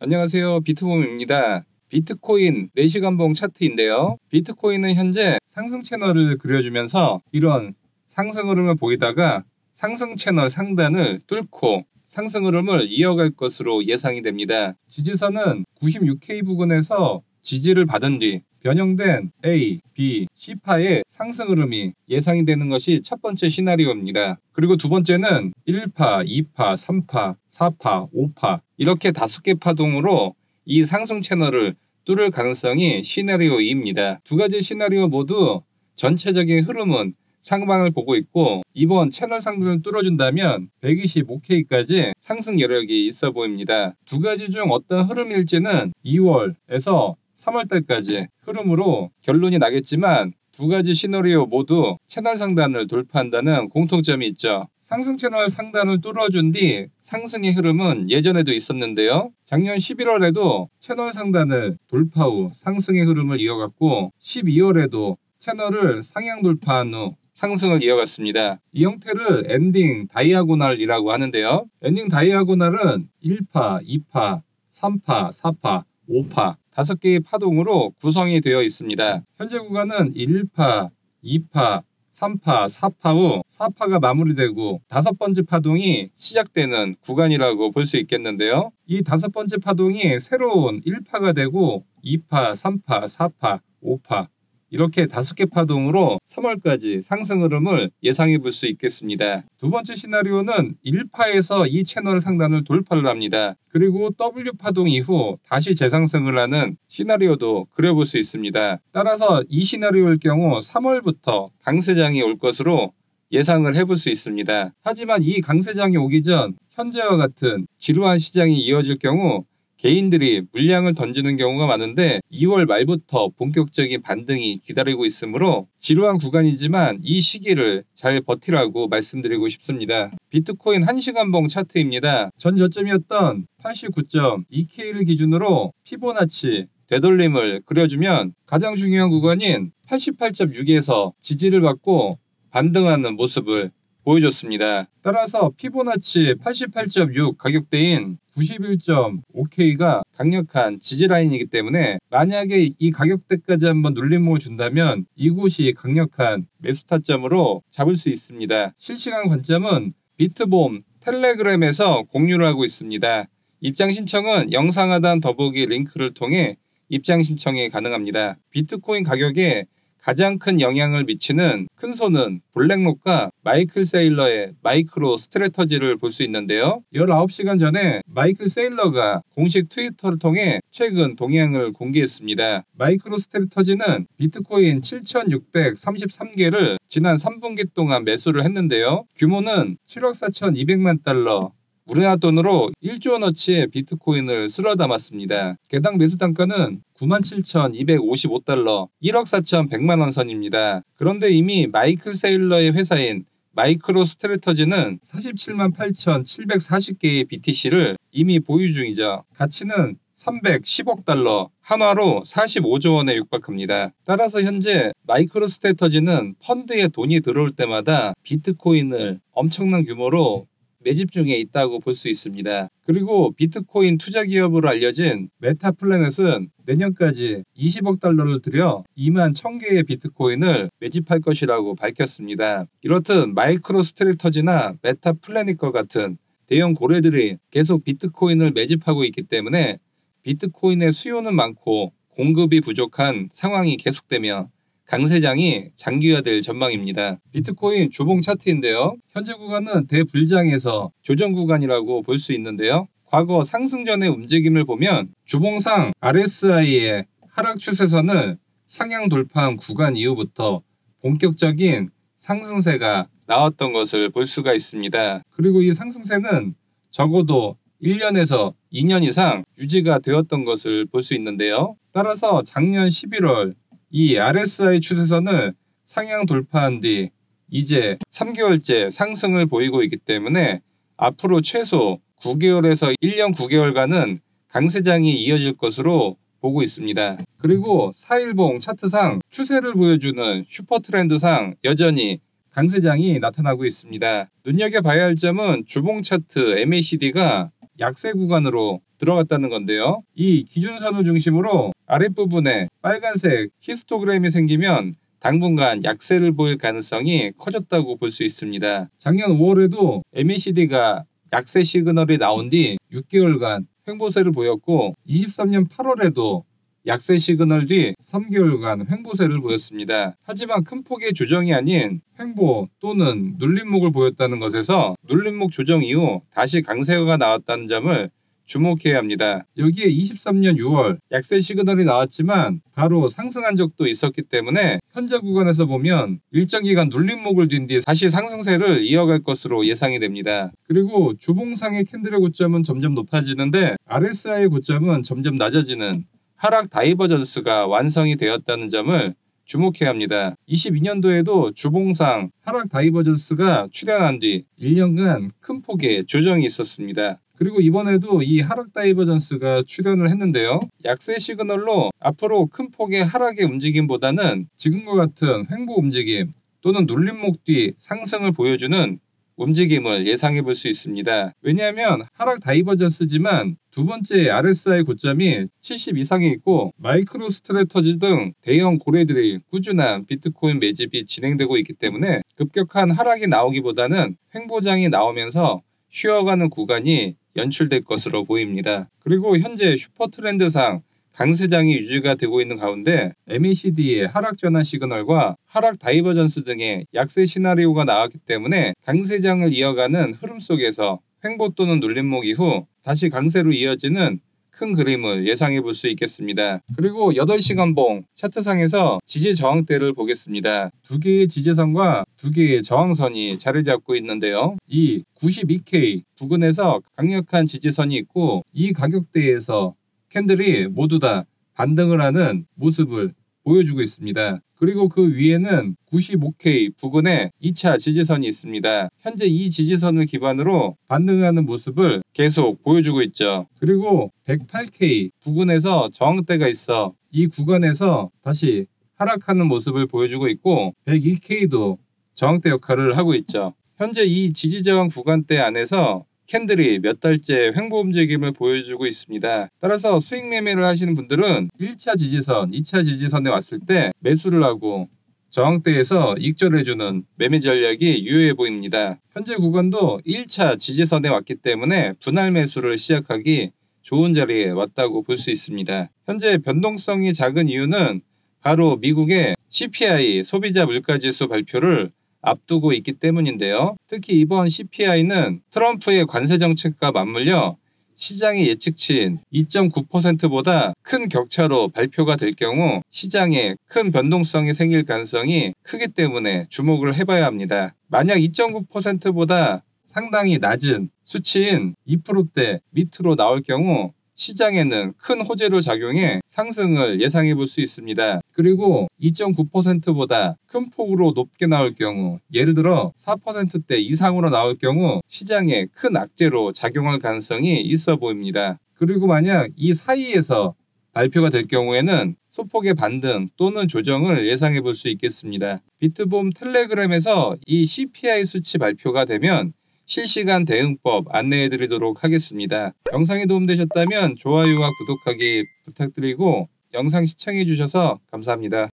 안녕하세요, 비트봄입니다. 비트코인 4시간봉 차트인데요. 비트코인은 현재 상승 채널을 그려주면서 이런 상승 흐름을 보이다가 상승 채널 상단을 뚫고 상승 흐름을 이어갈 것으로 예상이 됩니다. 지지선은 96K 부근에서 지지를 받은 뒤 변형된 A, B, C파의 상승 흐름이 예상이 되는 것이 첫 번째 시나리오입니다. 그리고 두 번째는 1파, 2파, 3파, 4파, 5파 이렇게 5개 파동으로 이 상승 채널을 뚫을 가능성이 시나리오 2입니다. 두 가지 시나리오 모두 전체적인 흐름은 상방을 보고 있고 이번 채널 상단을 뚫어준다면 125K까지 상승 여력이 있어 보입니다. 두 가지 중 어떤 흐름일지는 2월에서 3월달까지 흐름으로 결론이 나겠지만 두 가지 시나리오 모두 채널 상단을 돌파한다는 공통점이 있죠. 상승 채널 상단을 뚫어준 뒤 상승의 흐름은 예전에도 있었는데요. 작년 11월에도 채널 상단을 돌파 후 상승의 흐름을 이어갔고 12월에도 채널을 상향 돌파한 후 상승을 이어갔습니다. 이 형태를 엔딩 다이아고널이라고 하는데요. 엔딩 다이아고널은 1파, 2파, 3파, 4파, 5파 5개의 파동으로 구성이 되어 있습니다. 현재 구간은 1파, 2파, 3파, 4파 후 4파가 마무리되고 5번째 파동이 시작되는 구간이라고 볼 수 있겠는데요. 이 5번째 파동이 새로운 1파가 되고 2파, 3파, 4파, 5파 이렇게 5개 파동으로 3월까지 상승 흐름을 예상해 볼 수 있겠습니다. 두 번째 시나리오는 1파에서 이 채널 상단을 돌파를 합니다. 그리고 W 파동 이후 다시 재상승을 하는 시나리오도 그려볼 수 있습니다. 따라서 이 시나리오일 경우 3월부터 강세장이 올 것으로 예상을 해볼 수 있습니다. 하지만 이 강세장이 오기 전 현재와 같은 지루한 시장이 이어질 경우 개인들이 물량을 던지는 경우가 많은데 2월 말부터 본격적인 반등이 기다리고 있으므로 지루한 구간이지만 이 시기를 잘 버티라고 말씀드리고 싶습니다. 비트코인 1시간봉 차트입니다. 전 저점이었던 89.2K를 기준으로 피보나치 되돌림을 그려주면 가장 중요한 구간인 88.6에서 지지를 받고 반등하는 모습을 보여줬습니다. 따라서 피보나치 88.6 가격대인 91.5K가 강력한 지지라인이기 때문에 만약에 이 가격대까지 한번 눌림목을 준다면 이곳이 강력한 매수 타점으로 잡을 수 있습니다. 실시간 관점은 비트봄 텔레그램에서 공유를 하고 있습니다. 입장 신청은 영상 하단 더보기 링크를 통해 입장 신청이 가능합니다. 비트코인 가격에 가장 큰 영향을 미치는 큰손은 블랙록과 마이클 세일러의 마이크로 스트래터지를 볼 수 있는데요. 19시간 전에 마이클 세일러가 공식 트위터를 통해 최근 동향을 공개했습니다. 마이크로 스트래터지는 비트코인 7,633개를 지난 3분기 동안 매수를 했는데요. 규모는 7억 4,200만 달러, 우리나라 돈으로 1조 원어치의 비트코인을 쓸어 담았습니다. 개당 매수 단가는 97,255달러, 1억 4,100만원 선입니다. 그런데 이미 마이클 세일러의 회사인 마이크로 스트래터지는 47만 8,740개의 BTC를 이미 보유 중이죠. 가치는 310억 달러, 한화로 45조 원에 육박합니다. 따라서 현재 마이크로 스트래터지는 펀드에 돈이 들어올 때마다 비트코인을 엄청난 규모로 매집 중에 있다고 볼 수 있습니다. 그리고 비트코인 투자 기업으로 알려진 메타플래닛은 내년까지 20억 달러를 들여 2만 1000개의 비트코인을 매집할 것이라고 밝혔습니다. 이렇듯 마이크로 스트래터지나 메타플래닛과 같은 대형 고래들이 계속 비트코인을 매집하고 있기 때문에 비트코인의 수요는 많고 공급이 부족한 상황이 계속되며 강세장이 장기화될 전망입니다. 비트코인 주봉 차트인데요. 현재 구간은 대불장에서 조정 구간이라고 볼 수 있는데요. 과거 상승 전의 움직임을 보면 주봉상 RSI의 하락 추세선을 상향 돌파한 구간 이후부터 본격적인 상승세가 나왔던 것을 볼 수가 있습니다. 그리고 이 상승세는 적어도 1년에서 2년 이상 유지가 되었던 것을 볼 수 있는데요. 따라서 작년 11월 이 RSI 추세선을 상향 돌파한 뒤 이제 3개월째 상승을 보이고 있기 때문에 앞으로 최소 9개월에서 1년 9개월간은 강세장이 이어질 것으로 보고 있습니다. 그리고 4일봉 차트상 추세를 보여주는 슈퍼트렌드상 여전히 강세장이 나타나고 있습니다. 눈여겨봐야 할 점은 주봉 차트 MACD가 약세 구간으로 들어갔다는 건데요. 이 기준선을 중심으로 아랫부분에 빨간색 히스토그램이 생기면 당분간 약세를 보일 가능성이 커졌다고 볼 수 있습니다. 작년 5월에도 MACD가 약세 시그널이 나온 뒤 6개월간 횡보세를 보였고 23년 8월에도 약세 시그널 뒤 3개월간 횡보세를 보였습니다. 하지만 큰 폭의 조정이 아닌 횡보 또는 눌림목을 보였다는 것에서 눌림목 조정 이후 다시 강세가 나왔다는 점을 주목해야 합니다. 여기에 23년 6월 약세 시그널이 나왔지만 바로 상승한 적도 있었기 때문에 현재 구간에서 보면 일정 기간 눌림목을 뛴 뒤 다시 상승세를 이어갈 것으로 예상이 됩니다. 그리고 주봉상의 캔들의 고점은 점점 높아지는데 RSI의 고점은 점점 낮아지는 하락 다이버전스가 완성이 되었다는 점을 주목해야 합니다. 22년도에도 주봉상 하락 다이버전스가 출현한 뒤 1년간 큰 폭의 조정이 있었습니다. 그리고 이번에도 이 하락 다이버전스가 출현을 했는데요. 약세 시그널로 앞으로 큰 폭의 하락의 움직임보다는 지금과 같은 횡보 움직임 또는 눌림목 뒤 상승을 보여주는 움직임을 예상해 볼 수 있습니다. 왜냐하면 하락 다이버전스지만 두 번째 RSI 고점이 70 이상에 있고 마이크로 스트레터지 등 대형 고래들이 꾸준한 비트코인 매집이 진행되고 있기 때문에 급격한 하락이 나오기보다는 횡보장이 나오면서 쉬어가는 구간이 연출될 것으로 보입니다. 그리고 현재 슈퍼트렌드상 강세장이 유지가 되고 있는 가운데 MACD의 하락 전환 시그널과 하락 다이버전스 등의 약세 시나리오가 나왔기 때문에 강세장을 이어가는 흐름 속에서 횡보 또는 눌림목 이후 다시 강세로 이어지는 큰 그림을 예상해 볼 수 있겠습니다. 그리고 8시간봉 차트상에서 지지 저항대를 보겠습니다. 두 개의 지지선과 두 개의 저항선이 자리 잡고 있는데요. 이 92K 부근에서 강력한 지지선이 있고 이 가격대에서 캔들이 모두 다 반등을 하는 모습을 보여주고 있습니다. 그리고 그 위에는 95K 부근에 2차 지지선이 있습니다. 현재 이 지지선을 기반으로 반등하는 모습을 계속 보여주고 있죠. 그리고 108K 부근에서 저항대가 있어 이 구간에서 다시 하락하는 모습을 보여주고 있고 101K도 저항대 역할을 하고 있죠. 현재 이 지지저항 구간대 안에서 캔들이 몇 달째 횡보 움직임을 보여주고 있습니다. 따라서 수익 매매를 하시는 분들은 1차 지지선, 2차 지지선에 왔을 때 매수를 하고 저항대에서 익절해주는 매매 전략이 유효해 보입니다. 현재 구간도 1차 지지선에 왔기 때문에 분할 매수를 시작하기 좋은 자리에 왔다고 볼 수 있습니다. 현재 변동성이 작은 이유는 바로 미국의 CPI 소비자 물가지수 발표를 앞두고 있기 때문인데요. 특히 이번 CPI는 트럼프의 관세 정책과 맞물려 시장의 예측치인 2.9%보다 큰 격차로 발표가 될 경우 시장에 큰 변동성이 생길 가능성이 크기 때문에 주목을 해봐야 합니다. 만약 2.9%보다 상당히 낮은 수치인 2%대 밑으로 나올 경우 시장에는 큰 호재로 작용해 상승을 예상해 볼 수 있습니다. 그리고 2.9%보다 큰 폭으로 높게 나올 경우, 예를 들어 4%대 이상으로 나올 경우 시장에 큰 악재로 작용할 가능성이 있어 보입니다. 그리고 만약 이 사이에서 발표가 될 경우에는 소폭의 반등 또는 조정을 예상해 볼 수 있겠습니다. 비트봄 텔레그램에서 이 CPI 수치 발표가 되면 실시간 대응법 안내해 드리도록 하겠습니다. 영상이 도움되셨다면 좋아요와 구독하기 부탁드리고 영상 시청해 주셔서 감사합니다.